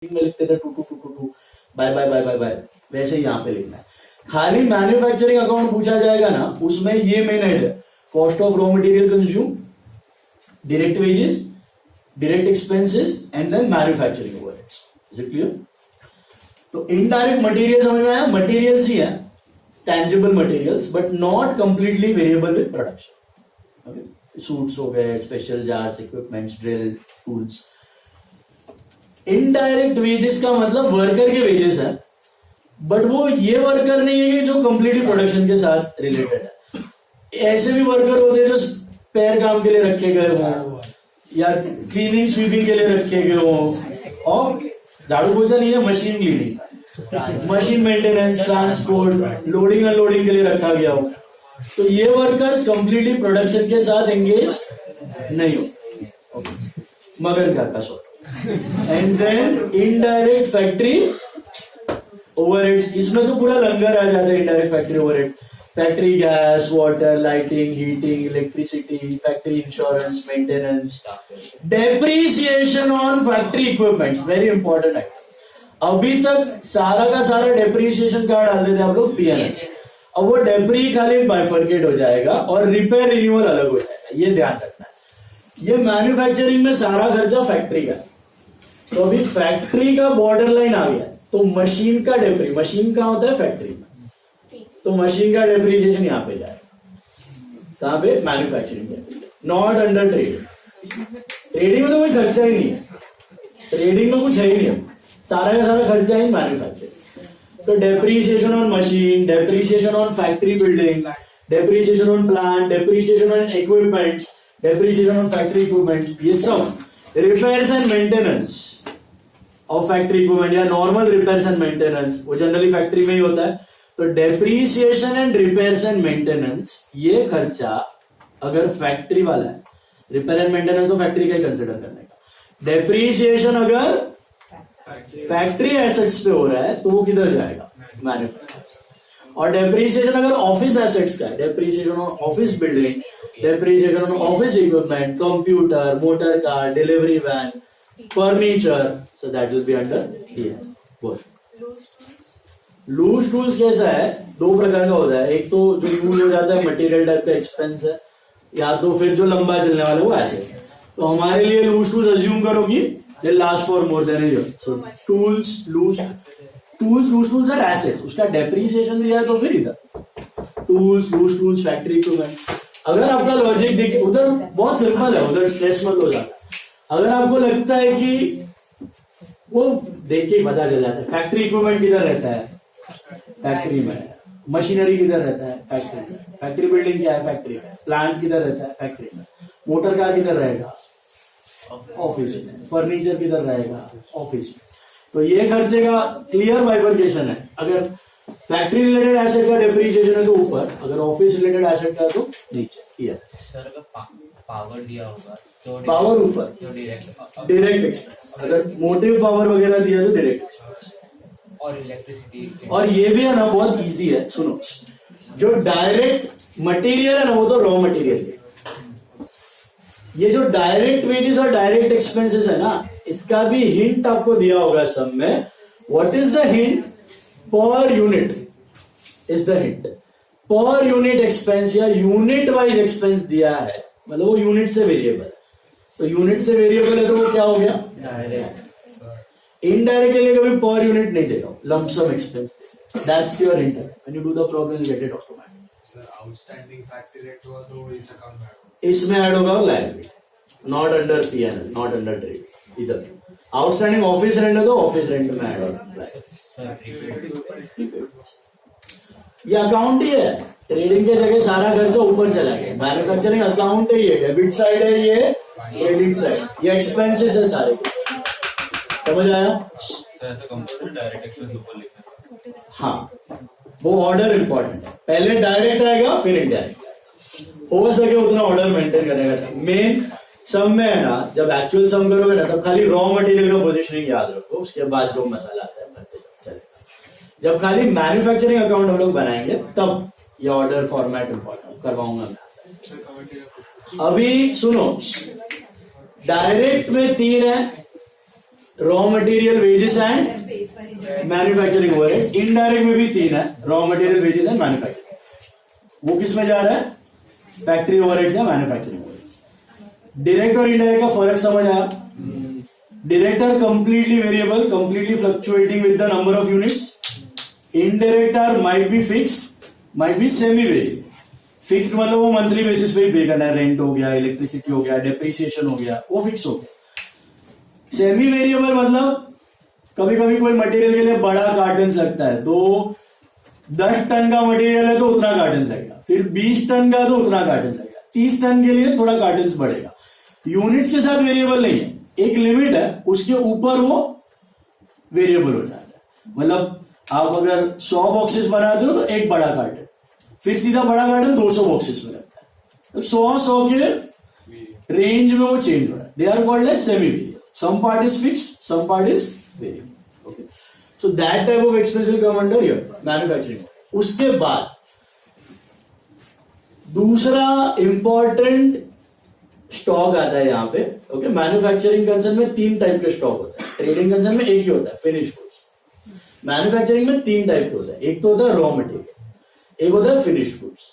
में लिखते थे 2222 by by by by by, वैसे ही यहाँ पे लिखना है। खाली मैन्युफैक्चरिंग अकाउंट पूछा जाएगा ना, उसमें ये मेन हेड है, cost of raw material consume, direct wages, direct expenses and then manufacturing overheads. Is it clear? तो इनडायरेक्ट मटेरियल समझ में आया, मटेरियल्स ही है, tangible materials but not completely variable with production. Okay? Suits हो गए, special jars, equipments, drill, tools. Indirect wages का मतलब worker के वेजेस है, बट वो ये वर्कर नहीं है कि जो कंप्लीटली प्रोडक्शन के साथ रिलेटेड है। ऐसे भी वर्कर होते हैं जो पैर काम के लिए रखे गए हों या क्लीनिंग स्वीपिंग के लिए रखे गए हों, और झाड़ू पोछा नहीं है, machine cleaning, machine maintenance, transport, loading unloading के लिए रखा गया हो, तो ये वर्कर्स कंप्लीटली प्रोडक्शन के साथ एंगेज नहीं हो। मगर घर का short. And then indirect factory overheads, इसमें तो पूरा लंगर आ जाता है। Indirect factory overheads, factory gas, water, lighting, heating, electricity, factory insurance, maintenance, depreciation on factory equipments, very important है। अभी तक सारा का सारा डेप्रिसिएशन कहाँ डालते थे आप लोग? पीएनएल। अब वो डेप्री खाली बाइफर्केट हो जाएगा और रिपेयर रिन्यूअल अलग हो जाएगा, ये ध्यान रखना है। ये मैन्युफैक्चरिंग में सारा खर्चा फैक्ट्री का, तो अभी फैक्ट्री का बॉर्डर लाइन आ गया, तो मशीन का डेप्री, मशीन कहाँ होता है? फैक्ट्री में, तो मशीन का डेप्रिसिएशन यहाँ पे जाएगा। कहाँ पे? Manufacturing, not under trading. Trading में तो कोई खर्चा ही नहीं है, ट्रेडिंग में कुछ है ही नहीं, सारा का सारा खर्चा ही मैन्युफैक्चरिंग। तो depreciation on machine, depreciation on factory building, depreciation on plant, depreciation on equipment, depreciation on factory equipment, ये सब repairs and maintenance of factory equipment या नॉर्मल रिपेयर्स एंड मेंटेनेंस, वो जनरली फैक्ट्री में ही होता है। तो depreciation and repairs and maintenance, ये खर्चा अगर फैक्ट्री वाला है, रिपेयर एंड मेंटेनेंस तो फैक्ट्री का ही कंसिडर करने का। डेप्रिसिएशन अगर फैक्ट्री एसेट्स पे हो रहा है तो वो किधर जाएगा? मैन्युफैक्चरिंग। और डेप्रिसिएशन अगर ऑफिस एसेट्स का है, depreciation on office building, depreciation on office equipment, computer, motor car, delivery van, furniture, so that will be under here. बोल, लूज टूल्स कैसा है? दो प्रकार का होता है, एक तो जो यूज हो जाता है मटेरियल टाइप का एक्सपेंस है, या तो फिर जो लंबा चलने वाला वो ऐसे। तो हमारे लिए लूज टूल्स अज्यूम करो कि they last for more than a year. So tools, loose tools are assets. उसका depreciation दिया है तो फिर इधर tools, loose tools, factory equipment. अगर आपका लॉजिक देख, उधर बहुत सिंपल है, उधर स्ट्रेस मत हो जाता। अगर आपको लगता है कि वो देख के पता चल जाता है फैक्ट्री इक्विपमेंट किधर रहता है, फैक्ट्री में, मशीनरी किधर रहता है, फैक्ट्री में, फैक्ट्री बिल्डिंग क्या है, फैक्ट्री में, प्लांट किधर रहता है, फैक्ट्री में, मोटर कार किधर रहेगा, ऑफिस में, फर्नीचर किधर रहेगा, ऑफिस में। तो ये खर्चे का क्लियर बाइफर्केशन है। अगर फैक्ट्री रिलेटेड एसेट का डेप्रिसिएशन है तो ऊपर, अगर ऑफिस रिलेटेड एसेट का तो नीचे। क्लियर? सर अगर पावर दिया होगा तो पावर ऊपर, डायरेक्ट एक्सपेंस। अगर मोटिव पावर वगैरह दिया तो डायरेक्ट एक्सपेंस। और इलेक्ट्रिसिटी, और ये भी है ना, बहुत इजी है, सुनो। जो डायरेक्ट मटेरियल है ना, वो तो रॉ मटेरियल। ये जो डायरेक्ट वेजेस और डायरेक्ट एक्सपेंसेस है ना, इसका भी हिंट आपको दिया होगा सब में। What is the hint? Per unit is the hint. Per unit expense या यूनिट वाइज एक्सपेंस दिया है, मतलब वो यूनिट से वेरिएबल है। तो यूनिट से वेरिएबल है तो वो क्या हो गया? डायरेक्ट। इनडायरेक्ट के लिए कभी पर यूनिट नहीं देगा, लंप सम एक्सपेंस देगा। That's your hint. When you do the problem you get it automatic. Sir outstanding factory rate हुआ तो इस अकाउंट में इसमें ऐड होगा liability, not under PNL, not under trade. इधर आउटस्टैंडिंग ऑफिस रेंट है तो ऑफिस रेंट में ऐड होगा। ये अकाउंट ही है, ट्रेडिंग के जगह सारा खर्चा ऊपर चला गया। मैन्युफैक्चरिंग अकाउंट है, ये डेबिट साइड है, ये क्रेडिट साइड, ये एक्सपेंसेस है सारे। समझ आया? डायरेक्ट एक्सपेंस ऊपर लिखना। हाँ, वो ऑर्डर इंपॉर्टेंट है, पहले डायरेक्ट आएगा फिर इनडायरेक्ट। हो सके उतना ऑर्डर मेंटेन करने का। मेन सम में है ना, जब एक्चुअल सम करोगे ना, तब खाली रॉ मटेरियल का पोजीशनिंग याद रखो, उसके बाद जो मसाला आता है भरते जाओ। जब खाली मैन्युफैक्चरिंग अकाउंट हम लोग बनाएंगे तब ये ऑर्डर फॉर्मेट इंपॉर्टेंट करवाऊंगा मैं। अभी सुनो, डायरेक्ट में 3 है, raw material wages and manufacturing overheads. Indirect में भी 3 है, raw material wages and manufacturing. वो किस में जा रहा है? फैक्ट्री ओवरहेड्स या मैन्युफैक्चरिंग ओवरहेड्स। डायरेक्ट और इनडायरेक्ट का फर्क समझ आया? Direct are completely variable, completely fluctuating with the number of units. Indirect are might be fixed, might be semi variable. Fixed मतलब वो मंथली बेसिस पे ही पे करना है, रेंट हो गया, इलेक्ट्रिसिटी हो गया, डेप्रिसिएशन हो गया, वो फिक्स हो गया। सेमी वेरिएबल मतलब कभी कभी कोई मटेरियल के लिए बड़ा कार्टन्स लगता है, तो 10 टन का मटेरियल है तो उतना कार्टन्स लगेगा, फिर 20 टन का तो उतना कार्टन्स लगेगा, 30 टन के लिए थोड़ा कार्टन्स बढ़ेगा। यूनिट्स के साथ वेरिएबल नहीं है, एक लिमिट है, उसके ऊपर वो वेरिएबल हो जाता है। मतलब आप अगर 100 बॉक्सेस बनाते हो तो एक बड़ा कार्टन, फिर सीधा बड़ा कार्टन 200 बॉक्सेस में लगता है, तो 100 के रेंज में वो चेंज हो रहा है। They are called as semi variable. Some part is fixed, some part is variable. Okay, so that type of expense will come under your manufacturing. उसके बाद दूसरा इंपॉर्टेंट स्टॉक आता है यहाँ पे। ओके, मैन्युफैक्चरिंग कंसर्न में 3 टाइप के stock होता है, ट्रेडिंग कंसर्न में एक ही होता है, फिनिश गुड्स। मैन्युफैक्चरिंग में 3 टाइप के होता है, एक तो होता है रॉ मटेरियल, एक होता है फिनिश्ड गुड्स,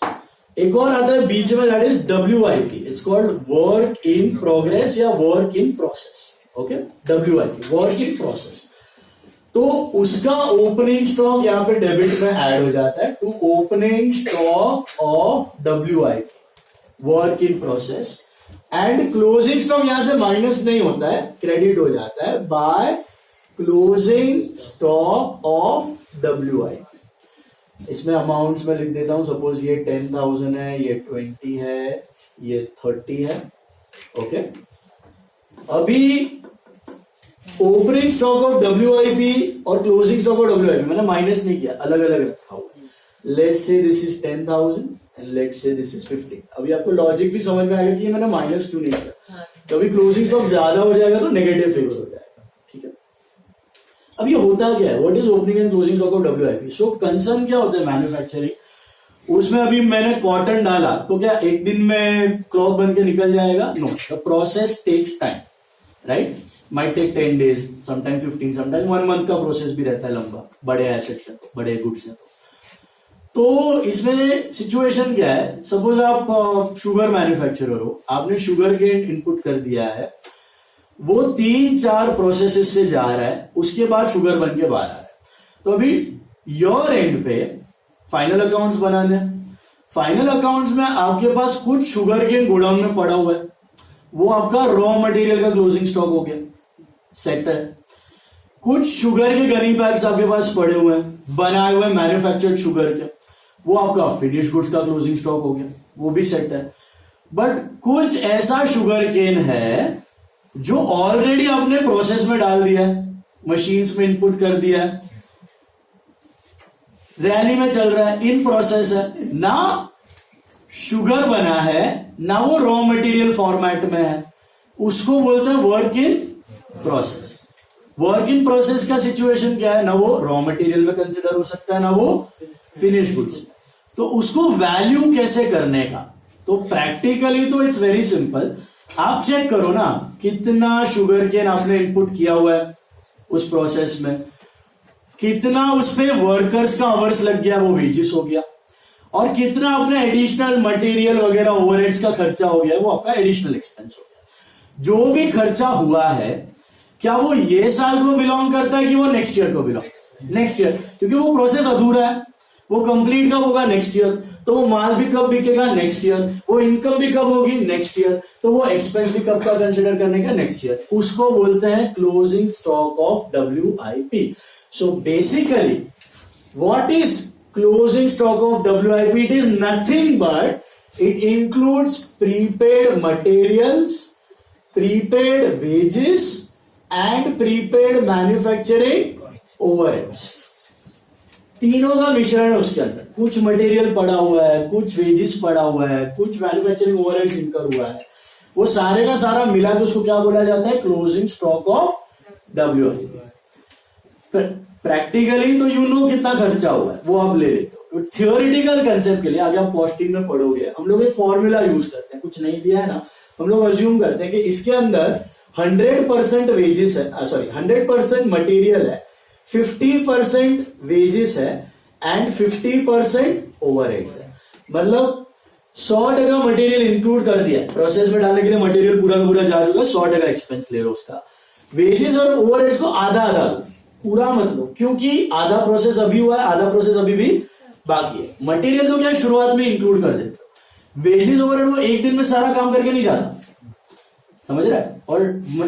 एक और आता है बीच में, that is WIP। It's called work in progress या work in process. Okay, WIP, work in process. तो उसका ओपनिंग स्टॉक यहाँ पे डेबिट में ऐड हो जाता है to opening stock of WIP, work in process. And closing stock यहां से माइनस नहीं होता है, क्रेडिट हो जाता है by closing stock of WIP। इसमें अमाउंट्स में लिख देता हूं, सपोज ये 10,000 है, ये 20 है, ये 30 है। ओके, अभी ओपनिंग स्टॉक ऑफ WIP और क्लोजिंग स्टॉक ऑफ WIP मैंने माइनस नहीं किया, अलग अलग रखा हुआ। Let's say this is 10,000 and let's say this is 15। अभी आपको लॉजिक भी समझ में आएगा कि ये मैंने माइनस क्यों नहीं किया। कभी क्लोजिंग स्टॉक ज्यादा हो जाएगा तो नेगेटिव फिगर हो जाएगा। ठीक है, अब ये होता क्या है, what is opening and closing stock of WIP? So concern क्या होता है मैन्युफैक्चरिंग, उसमें अभी मैंने कॉटन डाला तो क्या एक दिन में क्लॉथ बन के निकल जाएगा? No, the process takes time, right? Might take 10 days, sometime 15, sometime 1 month का प्रोसेस भी रहता है लंबा, बड़े एसेट्स है तो, बड़े गुड्स है तो इसमें सिचुएशन क्या है, सपोज आप शुगर मैन्युफैक्चरर हो, आपने शुगर केन इनपुट कर दिया है, वो 3-4 प्रोसेसेस से जा रहा है, उसके बाद शुगर बन के बाहर आ रहा है। तो अभी योर एंड पे फाइनल अकाउंट्स बनाने हैं। फाइनल अकाउंट्स में आपके पास कुछ शुगर केन गोडाउन में पड़ा हुआ है, वो आपका रॉ मटेरियल का क्लोजिंग स्टॉक हो गया, सेट है। कुछ शुगर के गनी बैग्स आपके पास पड़े हुए हैं, बनाए हुए मैन्युफैक्चर्ड शुगर के, वो आपका फिनिश गुड्स का क्लोजिंग स्टॉक हो गया, वो भी सेट है। बट कुछ ऐसा शुगर केन है जो ऑलरेडी आपने प्रोसेस में डाल दिया है, मशीन्स में इनपुट कर दिया है, रैली में चल रहा है, इन प्रोसेस है, ना शुगर बना है ना वो रॉ मटेरियल फॉर्मेट में है, उसको बोलते हैं work in process. Work in process का सिचुएशन क्या है, ना वो रॉ मटेरियल में कंसिडर हो सकता है ना वो फिनिश गुड्स। तो उसको वैल्यू कैसे करने का, तो प्रैक्टिकली तो इट्स वेरी सिंपल। आप चेक करो ना कितना शुगर केन आपने इनपुट किया हुआ है उस प्रोसेस में, कितना उसपे वर्कर्स का आवर्स लग गया, वो वेजेस हो गया, और कितना अपने एडिशनल मटेरियल वगैरह ओवरहेड्स का खर्चा हो गया, वो आपका एडिशनल एक्सपेंस हो गया। जो भी खर्चा हुआ है, क्या वो ये साल को बिलोंग करता है कि वो नेक्स्ट ईयर को बिलोंग? नेक्स्ट ईयर, क्योंकि वो प्रोसेस अधूरा है, वो कंप्लीट कब होगा? Next year. तो वो माल भी कब बिकेगा? Next year. वो इनकम भी कब होगी? Next year. तो वो एक्सपेंस भी कब का कंसिडर करने का? Next year. उसको बोलते हैं closing stock of WIP। So basically what is closing stock of WIP? It is nothing but it includes prepaid materials, prepaid wages and prepaid manufacturing overheads। तीनों का मिश्रण है उसके अंदर। कुछ मटेरियल पड़ा हुआ है, कुछ वेजेस पड़ा हुआ है, कुछ मैन्युफैक्चरिंग ओवरहेड्स इनकर हुआ है, वो सारे का सारा मिला के उसको क्या बोला जाता है? Closing stock of WIP। Practically तो यू नो कितना खर्चा हुआ है, वो आप ले लेते हो। थियोरिटिकल कंसेप्ट के लिए आगे आप कॉस्टिंग में पढ़ोगे, हम लोग एक फॉर्मूला यूज करते हैं, कुछ नहीं दिया है ना, हम लोग अज्यूम करते हैं कि इसके अंदर 100% वेजेस है, सॉरी 100% मटेरियल है, 50% वेजेस है एंड 50% ओवरहेड्स है। मतलब 100% मटेरियल इंक्लूड कर दिया प्रोसेस में डालने के लिए, मटेरियल पूरा का पूरा जा चुका, 100% एक्सपेंस ले लो उसका। वेजेस और ओवरहेड्स को आधा आधा लो, पूरा मत लो, क्योंकि आधा प्रोसेस अभी हुआ है, आधा प्रोसेस अभी भी बाकी है। मटेरियल तो क्या शुरुआत में इंक्लूड कर देते हो, वेजेस ओवरहेड वो एक दिन में सारा काम करके नहीं जाता, समझ रहा है। और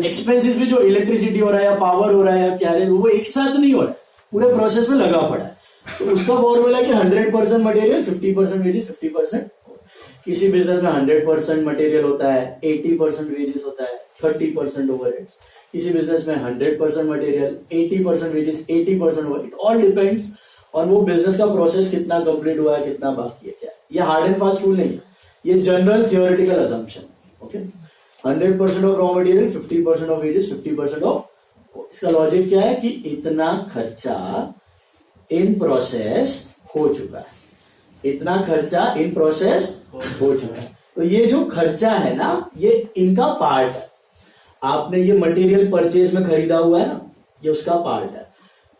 एक्सपेंसेस भी जो इलेक्ट्रिसिटी हो रहा है या पावर हो रहा है या क्या है, वो एक साथ नहीं हो रहा है, पूरे प्रोसेस में लगा पड़ा है। तो उसका फॉर्मूला है कि 100% मटेरियल, 50% वेजेस, 50%। किसी बिजनेस में 100% मटेरियल होता है, 80% वेजेस होता है, 30% ओवरहेड्स। किसी बिजनेस में 100% material, 80% wages, 80% overhead. It all depends on वो बिजनेस का प्रोसेस कितना कंप्लीट हुआ है, कितना बाकी है, क्या। ये हार्ड एंड फास्ट रूल नहीं है, ये general theoretical assumption. Okay, 100% of raw material, 50% of wages, 50% of. इसका लॉजिक क्या है कि इतना खर्चा इन प्रोसेस हो चुका है, इतना खर्चा इन प्रोसेस हो चुका है। तो ये जो खर्चा है ना, ये इनका पार्ट है। आपने ये मटेरियल परचेज में खरीदा हुआ है ना, ये उसका पार्ट है।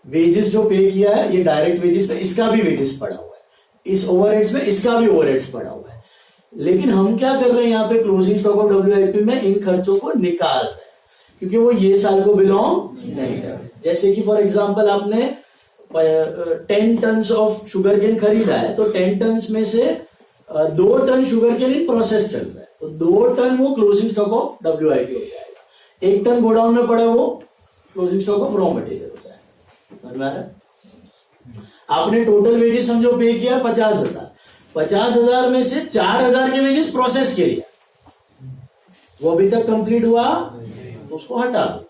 वेजेस जो पे किया है, ये डायरेक्ट वेजेस में, इसका भी वेजेस पड़ा हुआ है। इस ओवरहेड्स में इसका भी ओवरहेड्स पड़ा हुआ है। लेकिन हम क्या कर रहे हैं यहाँ पे, क्लोजिंग स्टॉक ऑफ WIP में इन खर्चों को निकाल रहे हैं, क्योंकि वो ये साल को बिलोंग नहीं कर रहे। जैसे कि फॉर एग्जाम्पल आपने 10 टन ऑफ शुगर केन खरीदा है, तो 10 टन में से 2 ton sugar cane in process चल रहा है, तो 2 टन वो क्लोजिंग स्टॉक ऑफ WIP हो जाएगा। 1 टन गोडाउन में पड़ा वो closing stock of raw material हो जाएगा। समझ में आ रहा है? आपने टोटल वेजेस समझो पे किया 50,000, 50,000 में से 4,000 के वेजेस प्रोसेस के लिए, वो अभी तक कंप्लीट हुआ तो उसको हटा दो,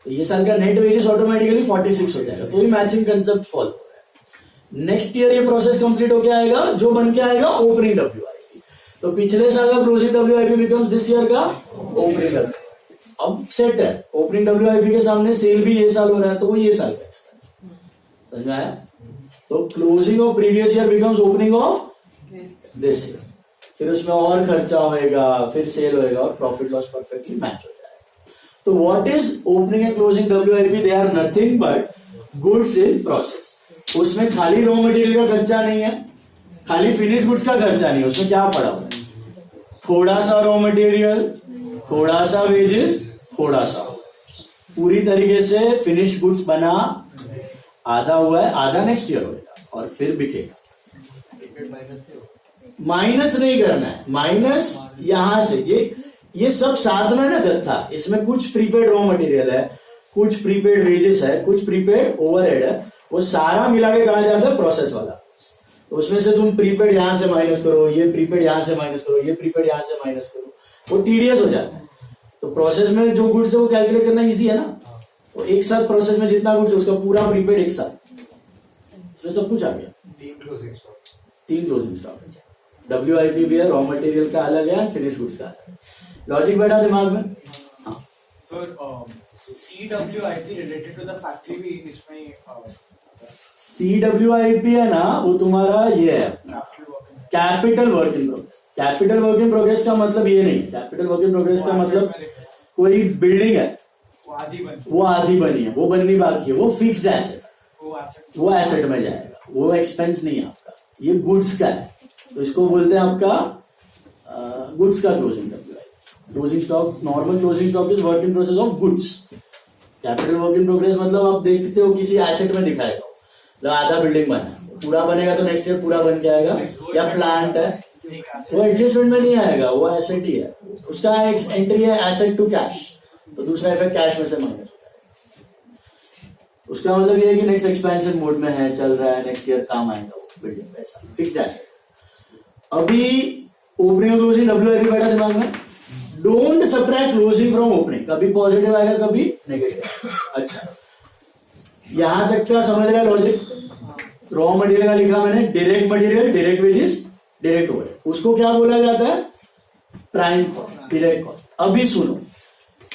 तो ये साल का नेट वेजेस ऑटोमेटिकली 46 हो जाएगा। तो ये मैचिंग कंसेप्ट फॉलो हो रहा है। नेक्स्ट ईयर ये प्रोसेस कंप्लीट होके आएगा, जो बन के आएगा ओपनिंग WIP। तो पिछले साल का closing WIP becomes this year का ओपनिंग WIP। अब सेट है, ओपनिंग WIP के सामने सेल भी ये साल हो रहा है, तो वो ये साल का एक्सपेंस। समझ में आया? तो closing of previous year becomes opening of this year, फिर उसमें और खर्चा होएगा, फिर सेल होएगा और प्रॉफिट लॉस परफेक्टली मैच हो जाएगा। तो what is opening and closing WIP? They are nothing but goods in process. उसमें खाली रॉ मटेरियल का खर्चा नहीं है, खाली फिनिश गुड्स का खर्चा नहीं है। उसमें क्या पड़ा हुआ है? थोड़ा सा रॉ मटेरियल, थोड़ा सा वेजेस, थोड़ा सा। पूरी तरीके से फिनिश गुड्स बना, आधा हुआ है, आधा नेक्स्ट ईयर होगा और फिर बिकेगा। माइनस नहीं करना है, माइनस यहां से ये सब साथ में ना जत्था। इसमें कुछ प्रीपेड रॉ मटेरियल है, कुछ प्रीपेड वेजेस है, कुछ प्रीपेड ओवरहेड है, वो सारा मिला के कहा जाता है प्रोसेस वाला। तो उसमें से तुम प्रीपेड यहां से माइनस करो, ये प्रीपेड यहां से माइनस करो, ये प्रीपेड यहां से माइनस करो, वो टीडीएस हो जाता है। तो प्रोसेस में जो गुड्स है वो कैलकुलेट करना इजी है ना। तो एक साथ प्रोसेस में जितना गुड्स है उसका पूरा प्रीपेड एक साथ, इसमें सब कुछ आ गया। 3 क्लोजिंग स्टॉक है, WIP भी है, रॉ मटेरियल का अलग है, फिनिश गुड्स का अलग है। लॉजिक बैठा दिमाग में? हाँ sir, CWIP related to the factory भी इसमें CWIP है ना, वो तुम्हारा ये है capital work in progress. Capital work in progress का मतलब ये नहीं, कैपिटल वर्क इन प्रोग्रेस का मतलब कोई बिल्डिंग है, वो आधी बनी है, वो बननी बाकी है, वो फिक्स्ड एसेट, वो एसेट में जाएगा, वो एक्सपेंस नहीं है आपका, ये गुड्स का है। तो इसको बोलते हैं आपका गुड्स का closing WIP। Closing stock, normal closing stock is work in process of goods. Capital work in progress मतलब आप देखते हो किसी एसेट में दिखाएगा, मतलब आधा बिल्डिंग बना है, पूरा बनेगा तो नेक्स्ट ईयर पूरा बन के आएगा, या प्लांट है, वो एडजस्टमेंट में नहीं आएगा, वो एसेट ही है। उसका एक एंट्री है एसेट टू कैश, तो दूसरा इफेक्ट कैश में से माइनस होता है। उसका मतलब ये है कि नेक्स्ट एक्सपेंशन मोड में है, चल रहा है, नेक्स्ट ईयर काम आएगा वो बिल्डिंग पैसा, फिक्स्ड एसेट। अभी ओपनिंग और क्लोजिंग WIP बैठा दिमाग में। Don't subtract closing from opening, कभी पॉजिटिव आएगा कभी नेगेटिव। अच्छा, यहां तक क्या समझ रहा है लॉजिक? रॉ मटेरियल का लिखा मैंने, direct material, direct wages, direct overhead, उसको क्या बोला जाता है? Prime cost, direct cost. अभी सुनो,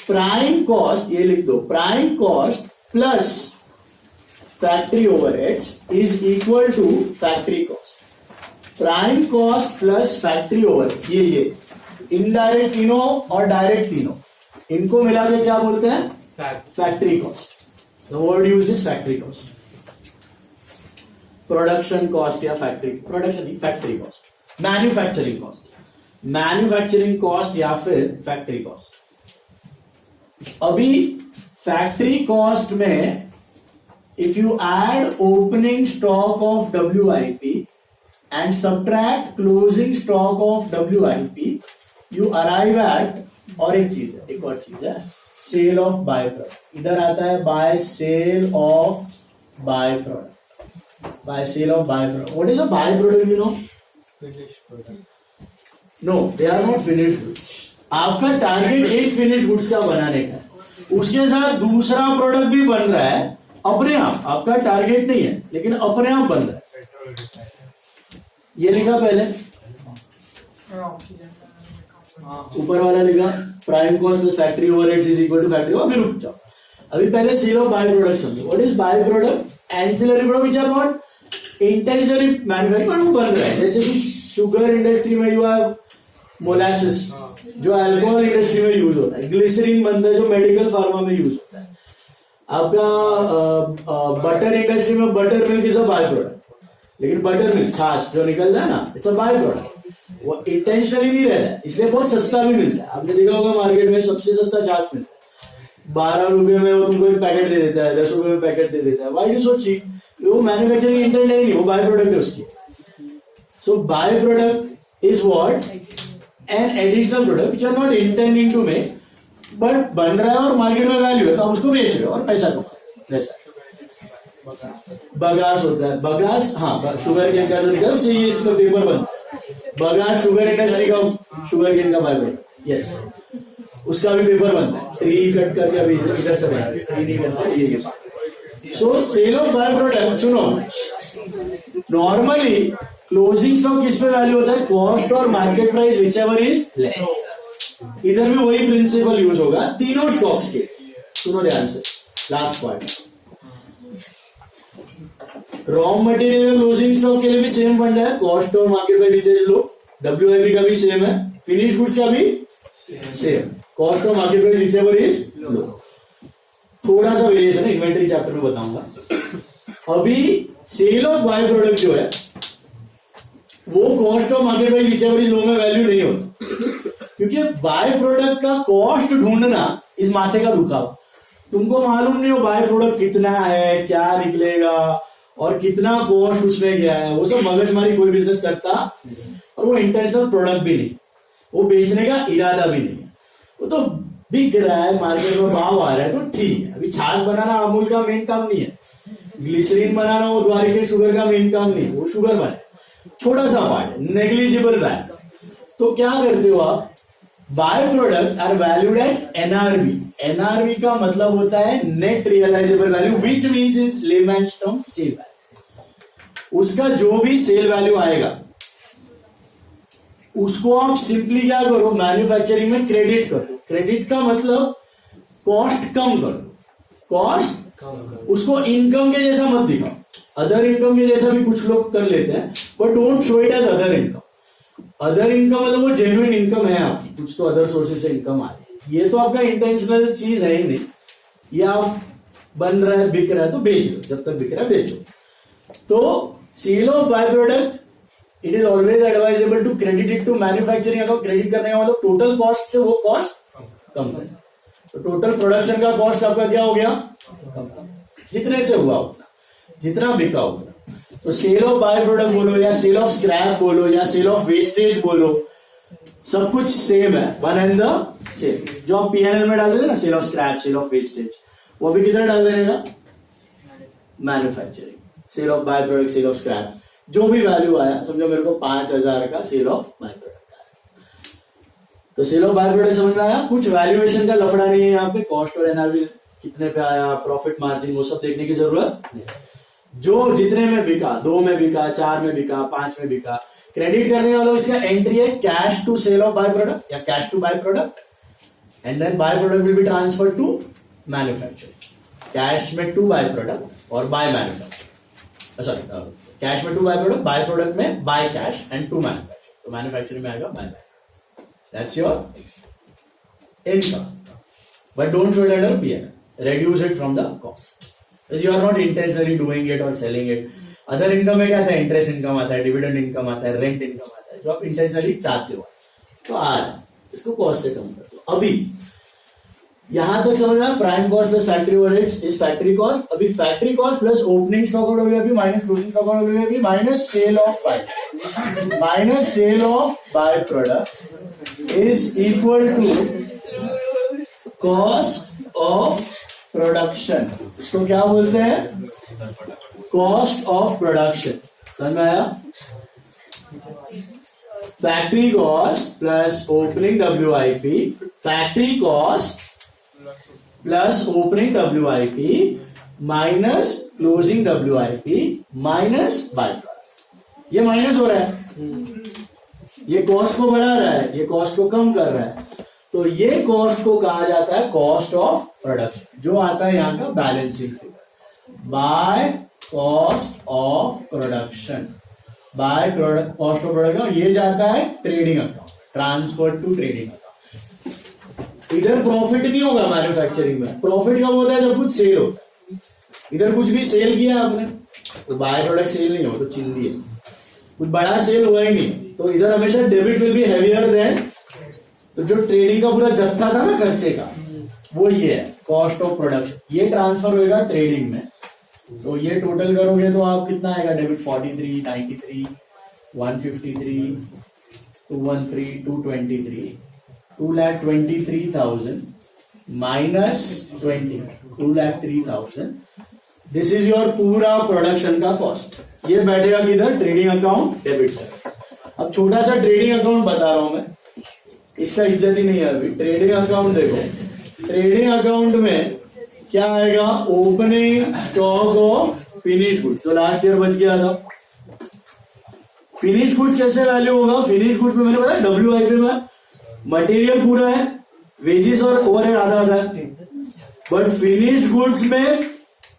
प्राइम कॉस्ट, ये लिख दो, prime cost plus factory overheads is equal to factory cost. Prime cost plus factory overheads, ये इनडायरेक्ट तीनों और डायरेक्ट तीनों, इनको मिला के क्या बोलते हैं? Factory cost. The word used is factory cost. Production cost या फैक्ट्री कॉस्ट. मैन्युफैक्चरिंग कॉस्ट या फिर फैक्ट्री कॉस्ट. अभी फैक्ट्री कॉस्ट में if you add opening stock of WIP and subtract closing stock of WIP, you arrive at, और एक और चीज है सेल ऑफ बाय प्रोडक्ट. इधर आता है by sale of by product. By sale of by product. What is a by product? You know, no, they are not finished goods. आपका target एक फिनिश्ड गुड्स का बनाने का है, उसके साथ दूसरा प्रोडक्ट भी बन रहा है अपने आप. आपका टारगेट नहीं है लेकिन अपने आप बन रहा है. ये लिखा पहले, ऊपर वाला लिखा prime cost plus factory overheads is equal to factory. अभी रुक जाओ, अभी पहले सेल ऑफ बाय प्रोडक्ट समझो. What is by product? Ancillary product which are not intentionally manufactured, वो बन रहा है. जैसे कि शुगर इंडस्ट्री में यू हैव मोलासिस, जो अल्कोहल इंडस्ट्री में यूज होता है. ग्लिसरीन बनता है जो मेडिकल फार्मा में यूज होता है. आपका बटर इंडस्ट्री में butter milk is a by product. लेकिन बटर मिल्क, छाछ जो निकलता है ना, इट्स अ बाय प्रोडक्ट. वो इंटेंशनली नहीं रहता है, इसलिए बहुत सस्ता भी मिलता है. आपने देखा होगा मार्केट में सबसे सस्ता छाछ मिलता है. 12 रुपए में वो तुमको एक पैकेट दे देता है, 10 रुपए में पैकेट दे देता है. Why is so cheap? वो मैन्युफैक्चरिंग इंटेंट नहीं, वो बाय प्रोडक्ट है उसकी. So by product is what? An additional product which are not intending to make, but बन रहा है और मार्केट में वैल्यू है तो आप उसको बेच रहे हो और पैसा कमा. बगास होता है. बगास, हाँ, शुगर केन का जो निकला उससे ये इसका पेपर बनता है. बगास शुगर इंडस्ट्री का शुगर केन का बाय प्रोडक्ट. यस, उसका भी पेपर बनता है. ट्री कट करके अभी इधर से बनता है, ट्री नहीं बनता ये. सो सेल ऑफ बाय प्रोडक्ट, सुनो, नॉर्मली क्लोजिंग स्टॉक किस पे वैल्यू होता है? कॉस्ट और market price which ever is less. इधर भी वही प्रिंसिपल यूज होगा तीनों स्टॉक्स के. सुनो ध्यान से, last point. Raw material closing stock के लिए भी सेम फंड है. कॉस्ट और market price which is low. WIP का भी सेम है. फिनिश गुड्स का भी सेम. कॉस्ट और market price which ever is low. थोड़ा सा वेरिएशन है, इन्वेंटरी चैप्टर में बताऊंगा. अभी सेल ऑफ बाय प्रोडक्ट जो है वो कॉस्ट और market price which ever is low में वैल्यू नहीं होता, क्योंकि बाय प्रोडक्ट का कॉस्ट ढूंढना इस माथे का दुखावा. तुमको मालूम नहीं हो बाय प्रोडक्ट कितना है, क्या निकलेगा और कितना कॉस्ट उसमें गया है. वो सब मगजमारी कोई बिजनेस करता, और वो इंटेंशनल प्रोडक्ट भी नहीं, वो बेचने का इरादा भी नहीं है. वो तो बिक रहा है, मार्केट में भाव आ रहा है तो ठीक है. अभी छाछ बनाना अमूल का मेन काम नहीं है, ग्लिसरीन बनाना वो द्वारिका शुगर का मेन काम नहीं है. वो शुगर बनाए, छोटा सा पार्ट, नेग्लिजिबल वैल्यू. तो क्या करते हो आप? By product are valued at NRV. NRV का मतलब होता है net realisable value, which means in layman's term sale value. उसका जो भी सेल वैल्यू आएगा उसको आप सिंपली क्या करो? मैन्युफैक्चरिंग में क्रेडिट कर दो. क्रेडिट का मतलब कॉस्ट कम कर दो. कॉस्ट उसको इनकम के जैसा मत दिखाओ. अदर इनकम के जैसा भी कुछ लोग कर लेते हैं, but don't show it as other income. Other income मतलब वो जेन्युइन इनकम है आपकी, कुछ तो अदर सोर्सेज से इनकम आ रही है. ये तो आपका इंटेंशनल चीज है ही नहीं. ये आप बन रहा है, बिक रहा है तो बेच लो, जब तक बिक रहा है बेचो. तो sale of by product it is always advisable to credit it to manufacturing account. Credit करने का मतलब टोटल कॉस्ट से वो कॉस्ट कम करना. तो टोटल प्रोडक्शन का कॉस्ट आपका क्या हो गया? कम. जितने से हुआ उतना, जितना बिका उतना. तो सेल ऑफ बाय प्रोडक्ट बोलो या सेल ऑफ स्क्रैप बोलो या सेल ऑफ वेस्टेज बोलो, सब कुछ सेम है, वन एंड द सेम. जो आप P&L में डाल देते ना, sale of scrap, sale of wastage, वो भी किधर डाल देने का? Manufacturing. Sale of by product, sale of scrap, जो भी वैल्यू आया, समझो मेरे को 5,000 का सेल ऑफ बाय प्रोडक्ट आया, तो सेल ऑफ बाय प्रोडक्ट समझ में आया. कुछ वैल्यूएशन का लफड़ा नहीं है यहाँ पे. कॉस्ट और NRV कितने पे आया, प्रॉफिट मार्जिन, वो सब देखने की जरूरत नहीं. जो जितने में बिका, 2 में बिका, 4 में बिका, 5 में बिका, क्रेडिट करने वाला इसका एंट्री है cash to sale of by product या cash to by product, and then by product will be transfer to manufacturing. Cash में टू बाय प्रोडक्ट और बाय मैन्युफैक्चरिंग, सॉरी, कैश में to by product, by product में by cash and to manufacturing. तो manufacturing में आएगा by. That's your income. but don't show it under P&L. Reduce it from the cost. Because you are not intentionally doing it or selling it. Other income में क्या आता है? Interest income आता है, dividend income आता है, rent income आता है, जो आप intentionally चाहते हो, तो आ रहा है, इसको cost से कम कर दो. अभी यहां तक समझ में prime cost plus factory overheads is factory cost. अभी factory cost plus opening stock out WIP minus closing stock out WIP minus sale of by product is equal to cost of production. इसको क्या बोलते हैं? Cost of production. समझ में आया? Factory cost plus opening WIP, factory cost plus opening WIP minus closing WIP minus by product. ये minus हो रहा है, ये कॉस्ट को बढ़ा रहा है, ये कॉस्ट को कम कर रहा है. तो ये कॉस्ट को कहा जाता है कॉस्ट ऑफ प्रोडक्शन, जो आता है यहां का balancing figure. By cost of production, by cost of production. ये जाता है trading account, transfer to trading account. इधर प्रॉफिट नहीं होगा मैन्युफैक्चरिंग में. प्रॉफिट कब होता है? जब कुछ सेल होता है. इधर कुछ भी सेल किया आपने तो बाय प्रोडक्ट सेल नहीं हो तो चिंदी है. कुछ बड़ा सेल हुआ ही नहीं तो इधर हमेशा debit will be heavier than. तो जो ट्रेडिंग का पूरा जत्था था ना खर्चे का, वो ये है कॉस्ट ऑफ प्रोडक्शन. ये ट्रांसफर होगा ट्रेडिंग में, तो ये टोटल करोगे तो आप कितना आएगा? Debit 43, 93, 153, 213, 223, 2,23,000 minus 20, 2,03,000. This is your पूरा प्रोडक्शन का कॉस्ट. ये बैठेगा किधर? Trading account debit side. अब छोटा सा ट्रेडिंग अकाउंट बता रहा हूं मैं, इसका इज्जत ही नहीं है अभी. ट्रेडिंग अकाउंट देखो, ट्रेडिंग अकाउंट में क्या आएगा? Opening stock of finish goods, जो लास्ट ईयर बच गया था. फिनिश गुड्स कैसे वैल्यू होगा? फिनिश गुड्स में मैंने बताया WIP में मटेरियल पूरा है, वेजेस और ओवरहेड आधा आधा है, बट फिनिश गुड्स में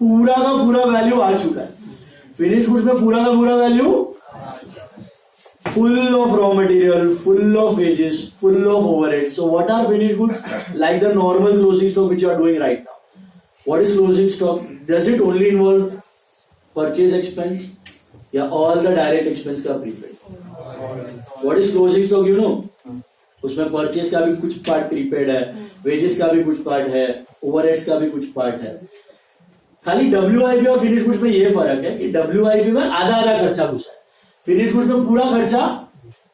पूरा का पूरा वैल्यू आ चुका है. फिनिश गुड्स में पूरा का पूरा value, full of raw material, full of wages, full of overhead. So what are finished goods? Like the normal closing stock which you are doing right now. What is closing stock? Does it only involve purchase expense या all the direct expense का prepaid? What is closing stock? You know, उसमें purchase का भी कुछ part prepaid है, wages का भी कुछ पार्ट है, ओवरहेड्स का भी कुछ पार्ट है. खाली WIP और फिनिश गुड्स में ये फर्क है कि WIP में आधा आधा खर्चा घुसा है, फिनिश गुड्स में पूरा खर्चा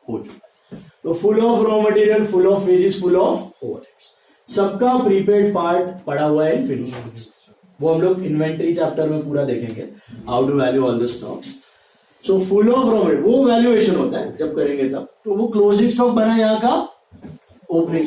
हो चुका है. तो full of raw material, full of wages, full of overheads, सबका प्रीपेड पार्ट पड़ा हुआ है इन फिनिश गुड्स. वो हम लोग इन्वेंटरी चैप्टर में पूरा देखेंगे, how to value all the stocks. So full of raw material वो वैल्यूएशन होता है जब करेंगे तब. तो वो क्लोजिंग स्टॉक बना यहाँ का ओपनिंग